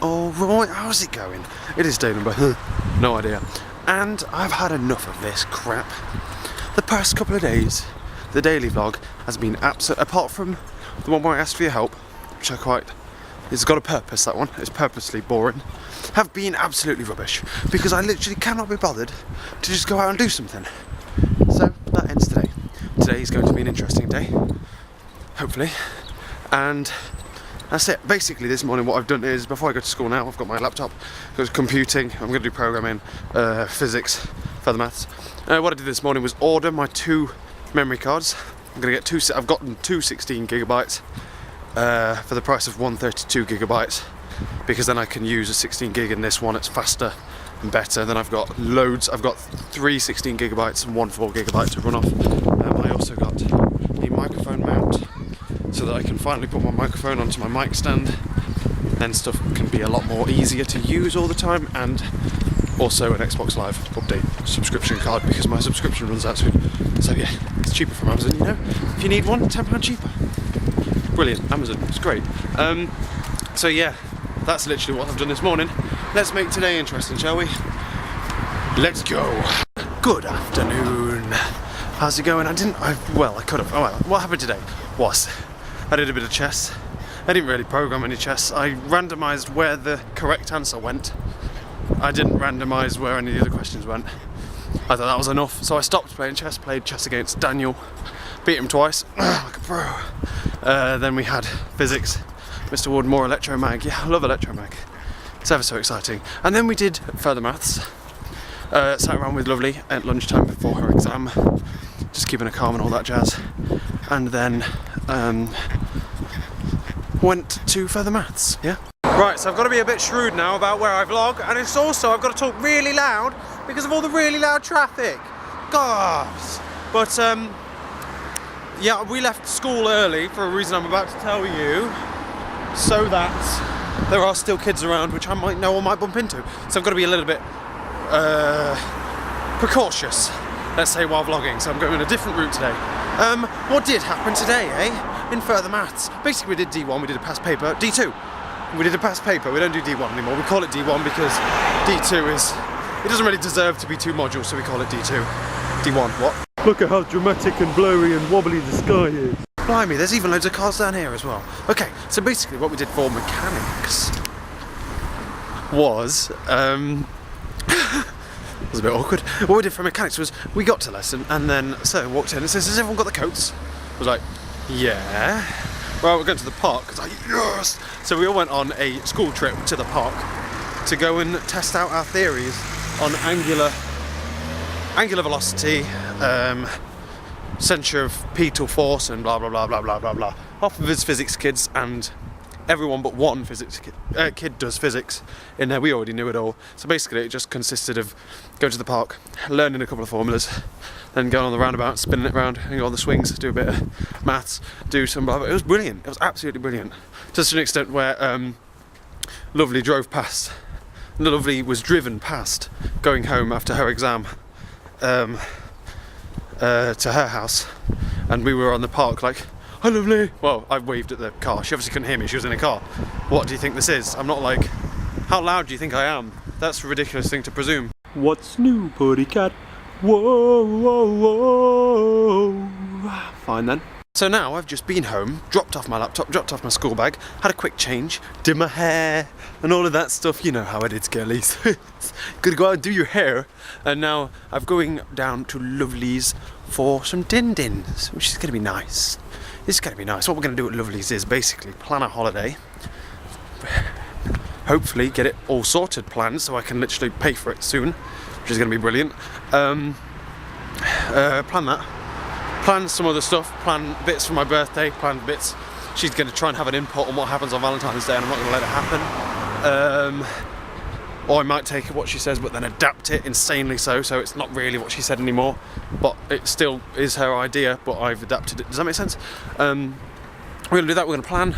Alright, how's it going? It is day number, no idea. And I've had enough of this crap. The past couple of days, the daily vlog has been apart from the one where I asked for your help, which it's got a purpose, that one, it's purposely boring, have been absolutely rubbish, because I literally cannot be bothered to just go out and do something. So, that ends today. Today is going to be an interesting day, hopefully, and that's it. Basically this morning what I've done is, before I go to school now, I've got my laptop, goes computing, I'm going to do programming, physics, further maths. What I did this morning was order my 2 memory cards. I'm going to get I've gotten 2 16 gigabytes for the price of one 32 gigabytes, because then I can use a 16 gig in this one, it's faster and better. Then I've got loads, I've got 3 16 gigabytes and 1 4 gigabyte to run off. I also got a microphone mount, so that I can finally put my microphone onto my mic stand, then stuff can be a lot more easier to use all the time, and also an Xbox Live update subscription card, because my subscription runs out soon. So yeah, it's cheaper from Amazon, you know, if you need one, £10 cheaper. Brilliant, Amazon, it's great. So yeah, that's literally what I've done this morning. Let's make today interesting, shall we? Let's go. Good afternoon. How's it going? I could have. Oh well, what happened today was, I did a bit of chess. I didn't really program any chess. I randomised where the correct answer went. I didn't randomise where any of the other questions went. I thought that was enough, so I stopped playing chess, played chess against Daniel, beat him twice, like a pro. Then we had physics, Mr. Wood, more electromag. Yeah, I love electromag. It's ever so exciting. And then we did further maths. Sat around with Lovely at lunchtime before her exam, just keeping her calm and all that jazz. And then went to further maths, yeah? Right, so I've got to be a bit shrewd now about where I vlog, and it's also, I've got to talk really loud because of all the really loud traffic. Gosh. But, yeah, we left school early for a reason I'm about to tell you, so that there are still kids around which I might know or might bump into. So I've got to be a little bit precautious, let's say, while vlogging, so I'm going a different route today. What did happen today, eh? In further maths. Basically we did D1, we did a past paper, D2. We did a past paper, we don't do D1 anymore, we call it D1 because D2 it doesn't really deserve to be 2 modules, so we call it D2. D1, what? Look at how dramatic and blurry and wobbly the sky is. Blimey, there's even loads of cars down here as well. Okay, so basically what we did for mechanics was, it was a bit awkward. What we did for mechanics was, we got to lesson, and then Sir walked in and says, has everyone got the coats? I was like, yeah. Well, we're going to the park, because yes! So we all went on a school trip to the park to go and test out our theories on angular velocity, centripetal force, and blah blah blah blah blah blah blah. Half of us physics kids, and everyone but one physics kid does physics in there. We already knew it all. So basically it just consisted of going to the park, learning a couple of formulas, then going on the roundabout, spinning it around, and all the swings, do a bit of maths, do some blah blah. It was brilliant. It was absolutely brilliant. To an extent where Lovely was driven past going home after her exam to her house, and we were on the park like, hi Lovely. Well, I waved at the car. She obviously couldn't hear me, she was in a car. What do you think this is? I'm not like, how loud do you think I am? That's a ridiculous thing to presume. What's new, Puttycat? Whoa, whoa, whoa. Fine then. So now I've just been home, dropped off my laptop, dropped off my school bag, had a quick change, did my hair, and all of that stuff. You know how it is, girlies. Gonna go out and do your hair. And now I'm going down to Lovely's for some din-dins, which is gonna be nice. It's going to be nice. What we're going to do at Lovely's is basically plan a holiday, hopefully get it all sorted, planned, so I can literally pay for it soon, which is going to be brilliant. Plan that, plan some other stuff, plan bits for my birthday, plan bits. She's going to try and have an input on what happens on Valentine's Day, and I'm not going to let it happen. Or I might take what she says but then adapt it insanely so it's not really what she said anymore, but it still is her idea, but I've adapted it. Does that make sense? We're going to do that. We're going to plan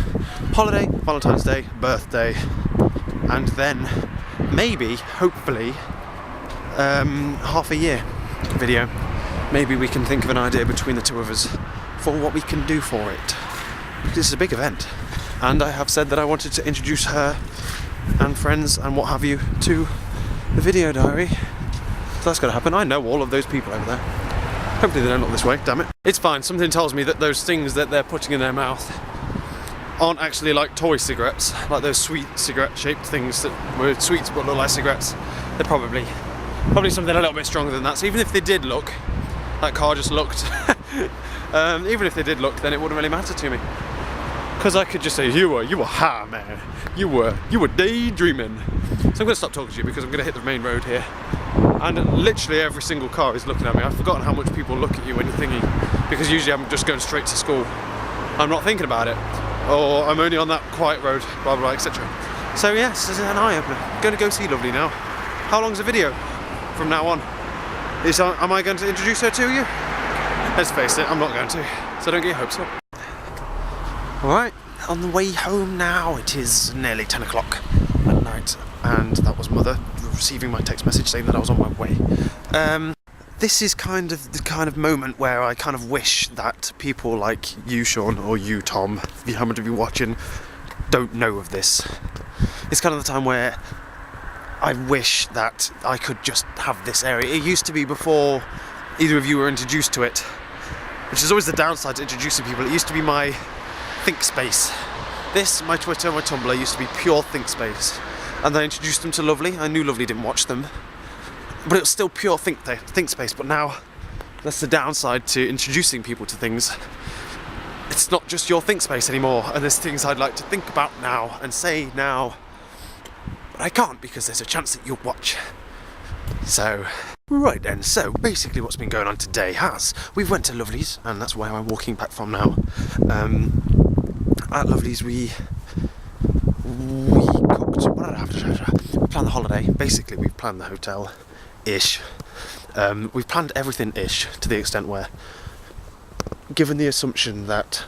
holiday, Valentine's Day, birthday, and then maybe, hopefully, half a year video. Maybe we can think of an idea between the two of us for what we can do for it. This is a big event, and I have said that I wanted to introduce her and friends and what have you to the video diary. So that's going to happen. I know all of those people over there. Hopefully they don't look this way, damn it. It's fine, something tells me that those things that they're putting in their mouth aren't actually like toy cigarettes, like those sweet cigarette shaped things that were sweets but look like cigarettes. They're probably something a little bit stronger than that. So even if they did look, that car just looked, even if they did look, then it wouldn't really matter to me. Because I could just say, you were high, man. You were daydreaming. So I'm going to stop talking to you because I'm going to hit the main road here. And literally every single car is looking at me. I've forgotten how much people look at you when you're thinking, because usually I'm just going straight to school. I'm not thinking about it. Or I'm only on that quiet road, blah, blah, etc. So yes, this is an eye-opener. I'm going to go see Lovely now. How long's the video from now on? Am I going to introduce her to you? Let's face it, I'm not going to. So don't get your hopes up. Alright, on the way home now. It is nearly 10 o'clock at night, and that was Mother receiving my text message saying that I was on my way. This is kind of the kind of moment where I kind of wish that people like you, Sean, or you, Tom, how much of you watching, don't know of this. It's kind of the time where I wish that I could just have this area. It used to be before either of you were introduced to it, which is always the downside to introducing people. It used to be my think space. This, my Twitter, my Tumblr used to be pure think space. And then I introduced them to Lovely. I knew Lovely didn't watch them, but it was still pure think space. But now, that's the downside to introducing people to things. It's not just your think space anymore, and there's things I'd like to think about now and say now, but I can't because there's a chance that you'll watch. So, right then, so basically what's been going on today we went to Lovely's, and that's where I'm walking back from now. At Lovely's we cooked, we planned the holiday. Basically we've planned the hotel-ish. We've planned everything-ish to the extent where, given the assumption that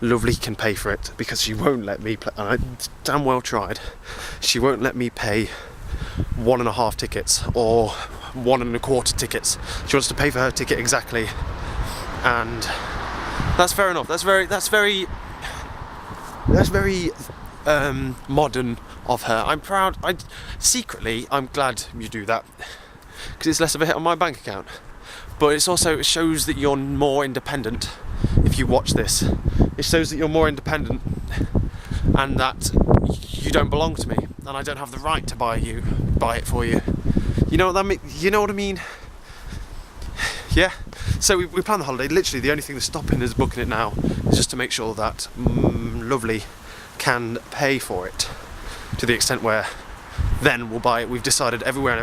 Lovely can pay for it, because she won't let me and I damn well tried, she won't let me pay 1.5 tickets or 1.25 tickets. She wants to pay for her ticket exactly, and that's fair enough. That's very modern of her. I'm proud. I'm glad you do that, because it's less of a hit on my bank account. But it shows that you're more independent. If you watch this, it shows that you're more independent, and that you don't belong to me, and I don't have the right to buy it for you. You know what that mean? You know what I mean? Yeah. So we planned the holiday. Literally, the only thing that's stopping us booking it now is just to make sure that Lovely can pay for it, to the extent where then we'll buy it. We've decided everywhere.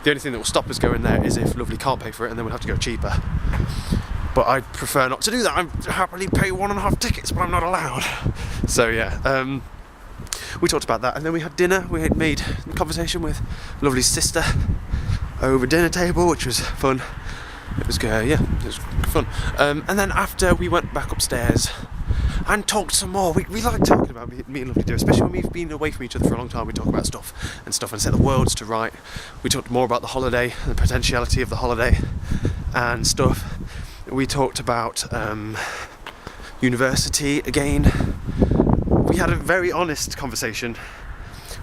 The only thing that will stop us going there is if Lovely can't pay for it, and then we'll have to go cheaper. But I'd prefer not to do that. I'd happily pay 1.5 tickets, but I'm not allowed. So yeah, we talked about that, and then we had dinner. We had made conversation with Lovely's sister over dinner table, which was fun. It was good, yeah, it was fun. And then after, we went back upstairs and talked some more. We like talking about me and Lovely do, especially when we've been away from each other for a long time. We talk about stuff and set the worlds to right. We talked more about the holiday and the potentiality of the holiday and stuff. We talked about university again. We had a very honest conversation,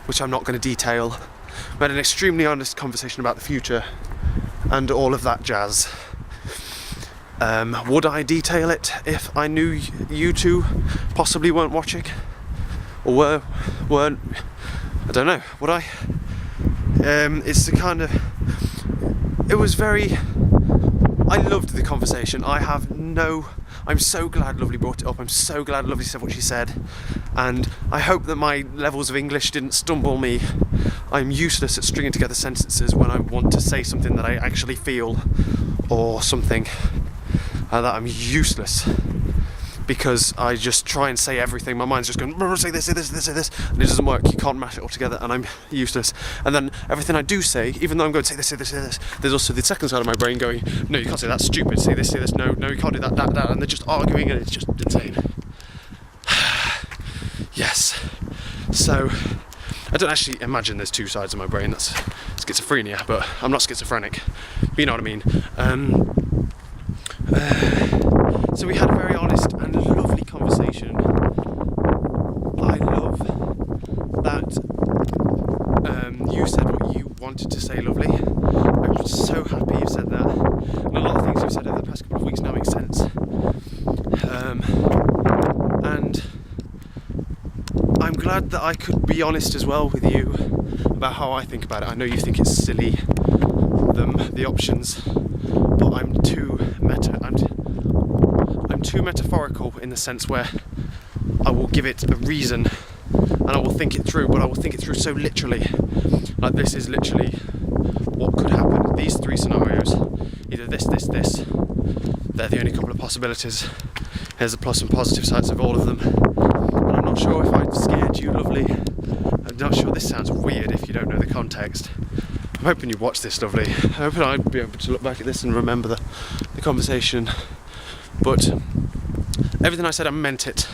which I'm not going to detail. We had an extremely honest conversation about the future and all of that jazz. Would I detail it if I knew you two possibly weren't watching? Or weren't? I don't know. Would I? It's the kind of... It was very... I loved the conversation. I'm so glad Lovely brought it up. I'm so glad Lovely said what she said. And I hope that my levels of English didn't stumble me. I'm useless at stringing together sentences when I want to say something that I actually feel, or something that I'm useless, because I just try and say everything. My mind's just going, say this, and it doesn't work. You can't mash it all together, and I'm useless. And then everything I do say, even though I'm going to say this, there's also the second side of my brain going, no, you can't say that's stupid, say this, no, you can't do that, and they're just arguing, and it's just insane. Yes. So, I don't actually imagine there's two sides of my brain. That's schizophrenia, but I'm not schizophrenic. But you know what I mean. So we had a very honest and lovely conversation. I love that wanted to say, lovely. I'm so happy you said that. And a lot of things you've said over the past couple of weeks now make sense. And I'm glad that I could be honest as well with you about how I think about it. I know you think it's silly, the options, but I'm too metaphorical in the sense where I will give it a reason and I will think it through, but I will think it through so literally. Like, this is literally what could happen. These three scenarios, either this, they're the only couple of possibilities. Here's the plus and positive sides of all of them. And I'm not sure if I've scared you, lovely. I'm not sure, this sounds weird if you don't know the context. I'm hoping you watch this, lovely. I'm hoping I'd be able to look back at this and remember the conversation. But everything I said, I meant it.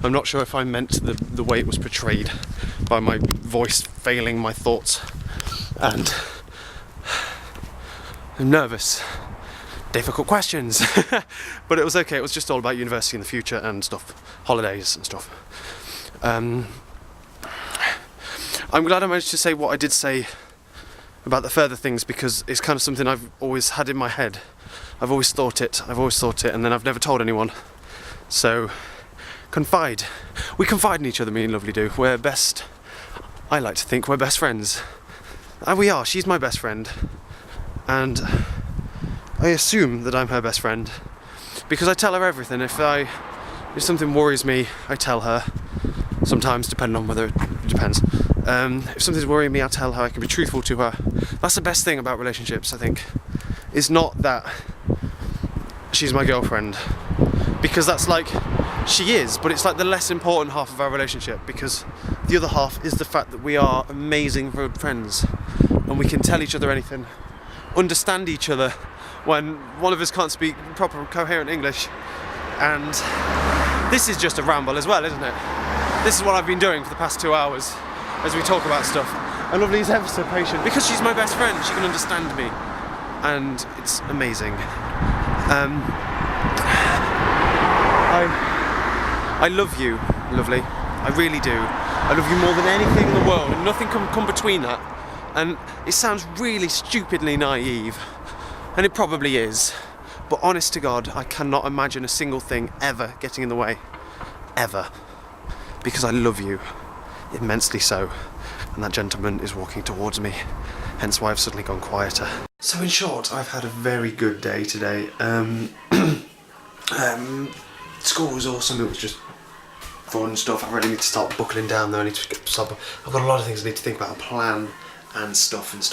I'm not sure if I meant the way it was portrayed by my voice failing my thoughts. And I'm nervous. Difficult questions. But it was okay. It was just all about university in the future and stuff. Holidays and stuff. I'm glad I managed to say what I did say about the further things, because it's kind of something I've always had in my head. I've always thought it, and then I've never told anyone. So, confide. We confide in each other, me and Lovely do. We're best, I like to think we're best friends. And we are, she's my best friend. And I assume that I'm her best friend, because I tell her everything. If something worries me, I tell her. Sometimes, depending on whether it depends. If something's worrying me, I tell her. I can be truthful to her. That's the best thing about relationships, I think. It's not that she's my girlfriend, because that's like, she is, but it's like the less important half of our relationship, because the other half is the fact that we are amazing friends, and we can tell each other anything, understand each other when one of us can't speak proper coherent English. And this is just a ramble as well, isn't it? This is what I've been doing for the past 2 hours as we talk about stuff. And Lovely's ever so patient, because she's my best friend, she can understand me, and it's amazing. I love you, Lovely. I really do. I love you more than anything in the world, and nothing can come between that. And it sounds really stupidly naive, and it probably is, but honest to God, I cannot imagine a single thing ever getting in the way. Ever. Because I love you. Immensely so. And that gentleman is walking towards me, hence why I've suddenly gone quieter. So in short, I've had a very good day today. School was awesome, it was just fun stuff. I really need to start buckling down though. I've got a lot of things I need to think about and plan, and stuff. And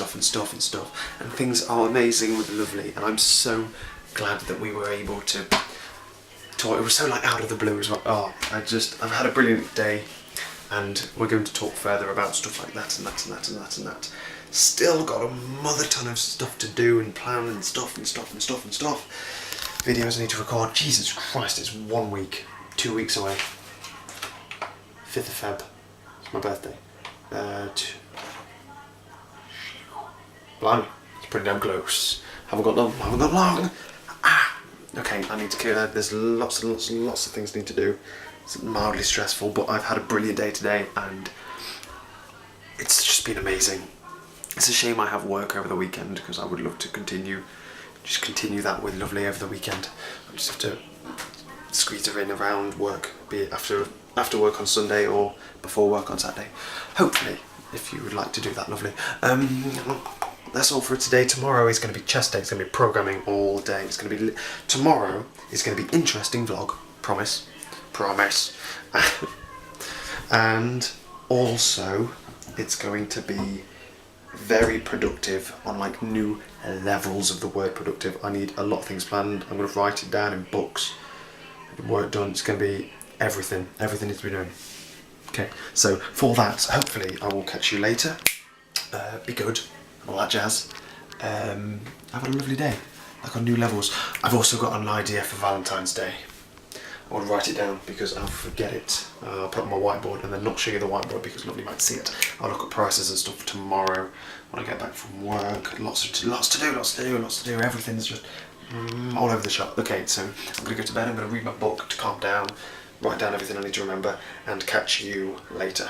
things are amazing with Lovely, and I'm so glad that we were able to talk. It was so like out of the blue as well. Oh, I've had a brilliant day, and we're going to talk further about stuff like that and that. Still got a mother ton of stuff to do and plan and stuff. Videos I need to record. Jesus Christ, it's 1 week, 2 weeks away. 5th of Feb. It's my birthday. Blimey, it's pretty damn close. Haven't got long. Okay, I need to. There's lots of things I need to do. It's mildly stressful, but I've had a brilliant day today, and it's just been amazing. It's a shame I have work over the weekend, because I would love to continue that with Lovely over the weekend. I just have to squeeze her in around work, be it after work on Sunday or before work on Saturday. Hopefully, if you would like to do that, Lovely. That's all for today. Tomorrow is going to be chest day. It's going to be programming all day. Tomorrow is going to be interesting vlog. Promise. And also, it's going to be very productive on like new levels of the word productive. I need a lot of things planned. I'm going to write it down in books. Work done. It's going to be everything. Everything needs to be done. Okay. So for that, hopefully, I will catch you later. Be good. All that jazz. Have a lovely day. Like on new levels. I've also got an idea for Valentine's Day. I want to write it down because I'll forget it. I'll put it on my whiteboard and then not show you the whiteboard because Lovely might see it. I'll look at prices and stuff tomorrow when I get back from work. Lots to do. Everything's just all over the shop. Okay, so I'm going to go to bed. I'm going to read my book to calm down, write down everything I need to remember, and catch you later.